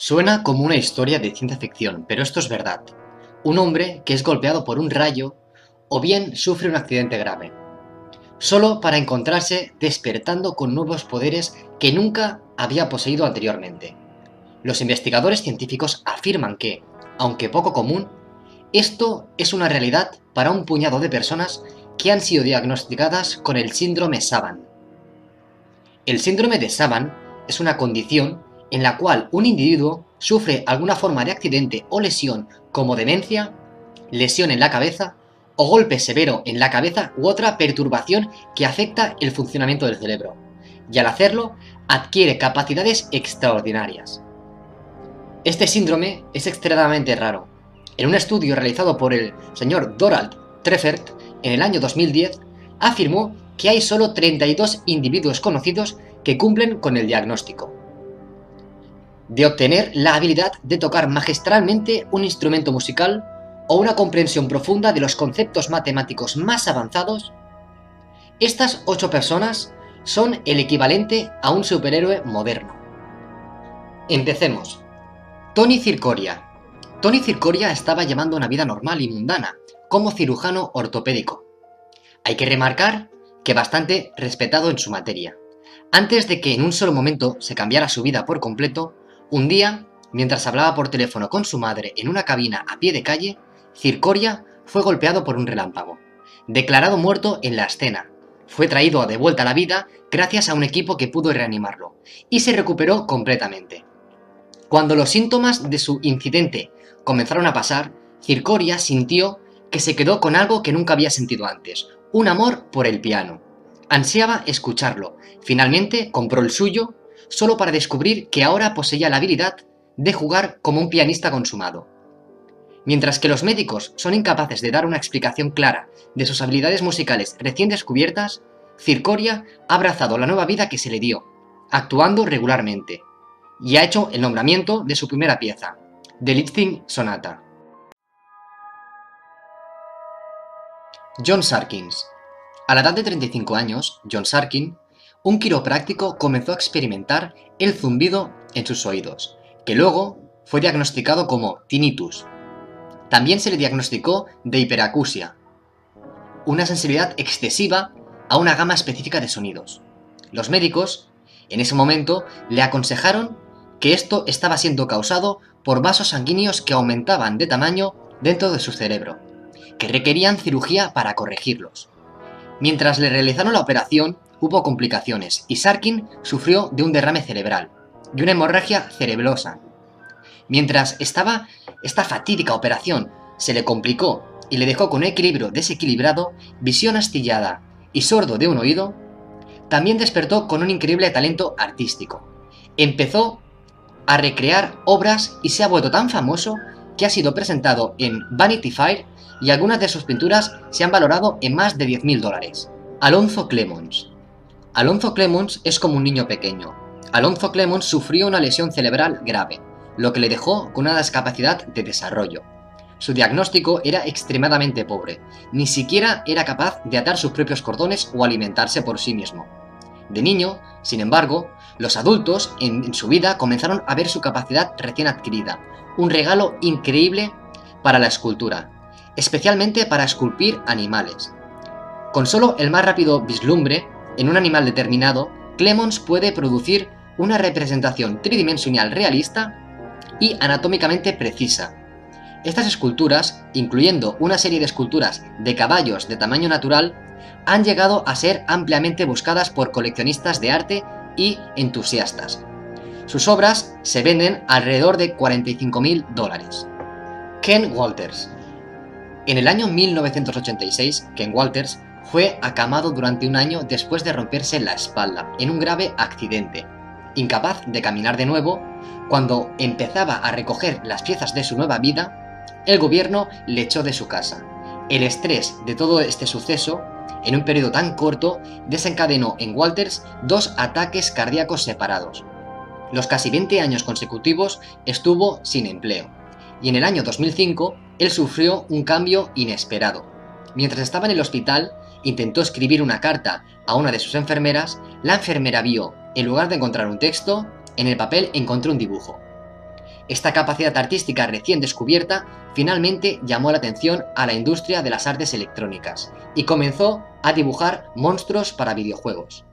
Suena como una historia de ciencia ficción, pero esto es verdad. Un hombre que es golpeado por un rayo o bien sufre un accidente grave, solo para encontrarse despertando con nuevos poderes que nunca había poseído anteriormente. Los investigadores científicos afirman que, aunque poco común, esto es una realidad para un puñado de personas que han sido diagnosticadas con el síndrome Savant. El síndrome de Savant es una condición en la cual un individuo sufre alguna forma de accidente o lesión como demencia, lesión en la cabeza o golpe severo en la cabeza u otra perturbación que afecta el funcionamiento del cerebro, y al hacerlo adquiere capacidades extraordinarias. Este síndrome es extremadamente raro. En un estudio realizado por el señor Dorald Treffert en el año 2010, afirmó que hay solo 32 individuos conocidos que cumplen con el diagnóstico. De obtener la habilidad de tocar magistralmente un instrumento musical o una comprensión profunda de los conceptos matemáticos más avanzados, estas 8 personas son el equivalente a un superhéroe moderno. Empecemos. Tony Circoria. Tony Circoria estaba llevando una vida normal y mundana, como cirujano ortopédico. Hay que remarcar que bastante respetado en su materia. Antes de que en un solo momento se cambiara su vida por completo, un día, mientras hablaba por teléfono con su madre en una cabina a pie de calle, Circoria fue golpeado por un relámpago. Declarado muerto en la escena, fue traído de vuelta a la vida gracias a un equipo que pudo reanimarlo, y se recuperó completamente. Cuando los síntomas de su incidente comenzaron a pasar, Circoria sintió que se quedó con algo que nunca había sentido antes, un amor por el piano. Ansiaba escucharlo, finalmente compró el suyo, solo para descubrir que ahora poseía la habilidad de jugar como un pianista consumado. Mientras que los médicos son incapaces de dar una explicación clara de sus habilidades musicales recién descubiertas, Circoria ha abrazado la nueva vida que se le dio, actuando regularmente, y ha hecho el nombramiento de su primera pieza, The Liszting Sonata. John Sarkins. A la edad de 35 años, John Sarkin, un quiropráctico, comenzó a experimentar el zumbido en sus oídos, que luego fue diagnosticado como tinnitus. También se le diagnosticó de hiperacusia, una sensibilidad excesiva a una gama específica de sonidos. Los médicos, en ese momento, le aconsejaron que esto estaba siendo causado por vasos sanguíneos que aumentaban de tamaño dentro de su cerebro, que requerían cirugía para corregirlos. Mientras le realizaron la operación, hubo complicaciones y Sarkin sufrió de un derrame cerebral y una hemorragia cerebrosa. Mientras esta fatídica operación se le complicó y le dejó con un equilibrio desequilibrado, visión astillada y sordo de un oído, también despertó con un increíble talento artístico. Empezó a recrear obras y se ha vuelto tan famoso que ha sido presentado en Vanity Fair y algunas de sus pinturas se han valorado en más de $10.000. Alonzo Clemons. Alonzo Clemons es como un niño pequeño. Alonzo Clemons sufrió una lesión cerebral grave, lo que le dejó con una discapacidad de desarrollo. Su diagnóstico era extremadamente pobre, ni siquiera era capaz de atar sus propios cordones o alimentarse por sí mismo. De niño, sin embargo, los adultos en su vida comenzaron a ver su capacidad recién adquirida, un regalo increíble para la escultura, especialmente para esculpir animales. Con solo el más rápido vislumbre en un animal determinado, Clemons puede producir una representación tridimensional realista y anatómicamente precisa. Estas esculturas, incluyendo una serie de esculturas de caballos de tamaño natural, han llegado a ser ampliamente buscadas por coleccionistas de arte y entusiastas. Sus obras se venden alrededor de $45.000. Ken Walters. En el año 1986, Ken Walters fue acamado durante un año después de romperse la espalda en un grave accidente. Incapaz de caminar de nuevo, cuando empezaba a recoger las piezas de su nueva vida, el gobierno le echó de su casa. El estrés de todo este suceso, en un periodo tan corto, desencadenó en Walters 2 ataques cardíacos separados. Los casi 20 años consecutivos estuvo sin empleo, y en el año 2005 él sufrió un cambio inesperado. Mientras estaba en el hospital, intentó escribir una carta a una de sus enfermeras. La enfermera vio, en lugar de encontrar un texto, en el papel encontró un dibujo. Esta capacidad artística recién descubierta finalmente llamó la atención a la industria de las artes electrónicas y comenzó a dibujar monstruos para videojuegos.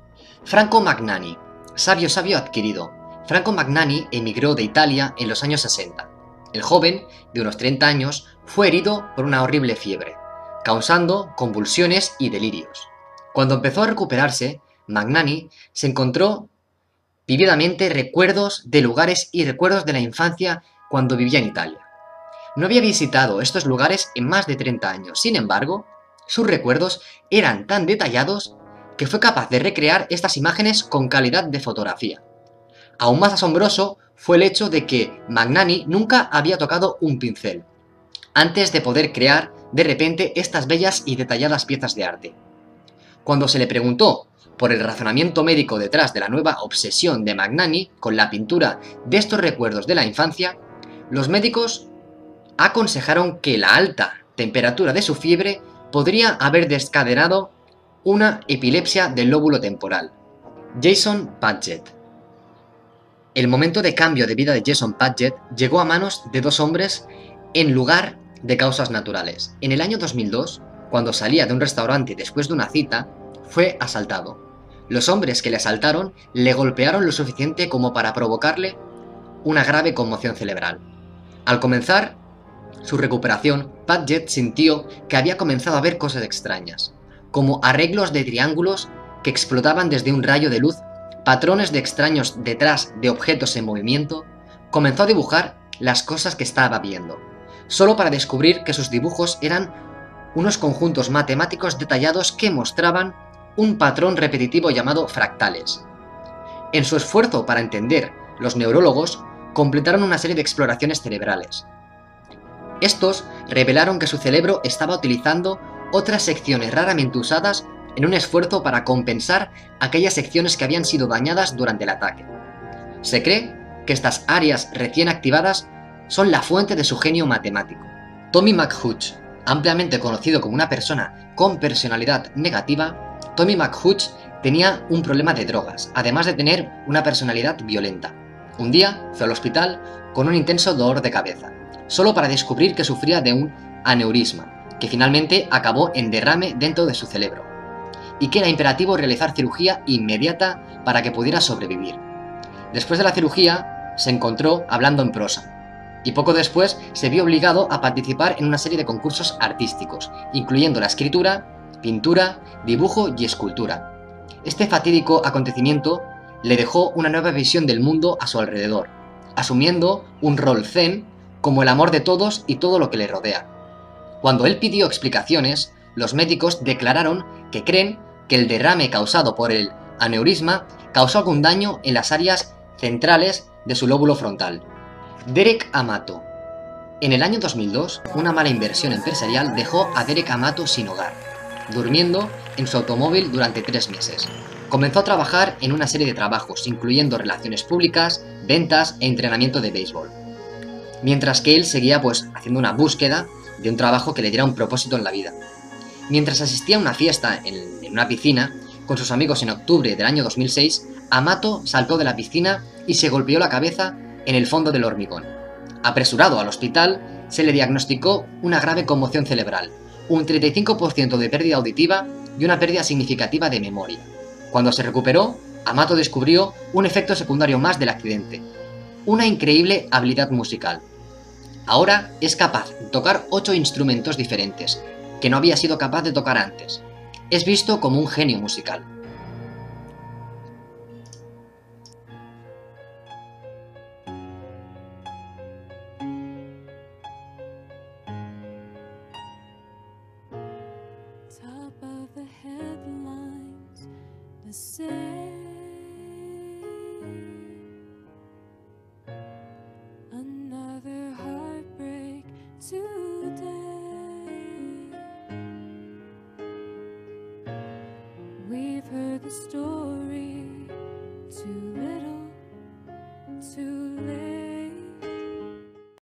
Franco Magnani, sabio adquirido. Franco Magnani emigró de Italia en los años 60. El joven, de unos 30 años, fue herido por una horrible fiebre, causando convulsiones y delirios. Cuando empezó a recuperarse, Magnani se encontró vividamente recuerdos de lugares y recuerdos de la infancia cuando vivía en Italia. No había visitado estos lugares en más de 30 años, sin embargo, sus recuerdos eran tan detallados que fue capaz de recrear estas imágenes con calidad de fotografía. Aún más asombroso fue el hecho de que Magnani nunca había tocado un pincel, antes de poder crear de repente estas bellas y detalladas piezas de arte. Cuando se le preguntó por el razonamiento médico detrás de la nueva obsesión de Magnani con la pintura de estos recuerdos de la infancia, los médicos aconsejaron que la alta temperatura de su fiebre podría haber desencadenado una epilepsia del lóbulo temporal. Jason Paget. El momento de cambio de vida de Jason Paget llegó a manos de dos hombres en lugar de causas naturales. En el año 2002, cuando salía de un restaurante después de una cita, fue asaltado. Los hombres que le asaltaron le golpearon lo suficiente como para provocarle una grave conmoción cerebral. Al comenzar su recuperación, Paget sintió que había comenzado a ver cosas extrañas, como arreglos de triángulos que explotaban desde un rayo de luz, patrones de extraños detrás de objetos en movimiento. Comenzó a dibujar las cosas que estaba viendo, solo para descubrir que sus dibujos eran unos conjuntos matemáticos detallados que mostraban un patrón repetitivo llamado fractales. En su esfuerzo para entender, los neurólogos completaron una serie de exploraciones cerebrales. Estos revelaron que su cerebro estaba utilizando otras secciones raramente usadas en un esfuerzo para compensar aquellas secciones que habían sido dañadas durante el ataque. Se cree que estas áreas recién activadas son la fuente de su genio matemático. Tommy McHutch, ampliamente conocido como una persona con personalidad negativa, Tommy McHutch tenía un problema de drogas, además de tener una personalidad violenta. Un día fue al hospital con un intenso dolor de cabeza, solo para descubrir que sufría de un aneurisma, que finalmente acabó en derrame dentro de su cerebro, y que era imperativo realizar cirugía inmediata para que pudiera sobrevivir. Después de la cirugía, se encontró hablando en prosa, y poco después se vio obligado a participar en una serie de concursos artísticos, incluyendo la escritura, pintura, dibujo y escultura. Este fatídico acontecimiento le dejó una nueva visión del mundo a su alrededor, asumiendo un rol zen como el amor de todos y todo lo que le rodea. Cuando él pidió explicaciones, los médicos declararon que creen que el derrame causado por el aneurisma causó algún daño en las áreas centrales de su lóbulo frontal. Derek Amato. En el año 2002, una mala inversión empresarial dejó a Derek Amato sin hogar, durmiendo en su automóvil durante 3 meses. Comenzó a trabajar en una serie de trabajos, incluyendo relaciones públicas, ventas e entrenamiento de béisbol. Mientras que él seguía haciendo una búsqueda de un trabajo que le diera un propósito en la vida. Mientras asistía a una fiesta en una piscina con sus amigos en octubre del año 2006, Amato saltó de la piscina y se golpeó la cabeza en el fondo del hormigón. Apresurado al hospital, se le diagnosticó una grave conmoción cerebral, un 35% de pérdida auditiva y una pérdida significativa de memoria. Cuando se recuperó, Amato descubrió un efecto secundario más del accidente: una increíble habilidad musical. Ahora es capaz de tocar 8 instrumentos diferentes, que no había sido capaz de tocar antes. Es visto como un genio musical. We've heard the story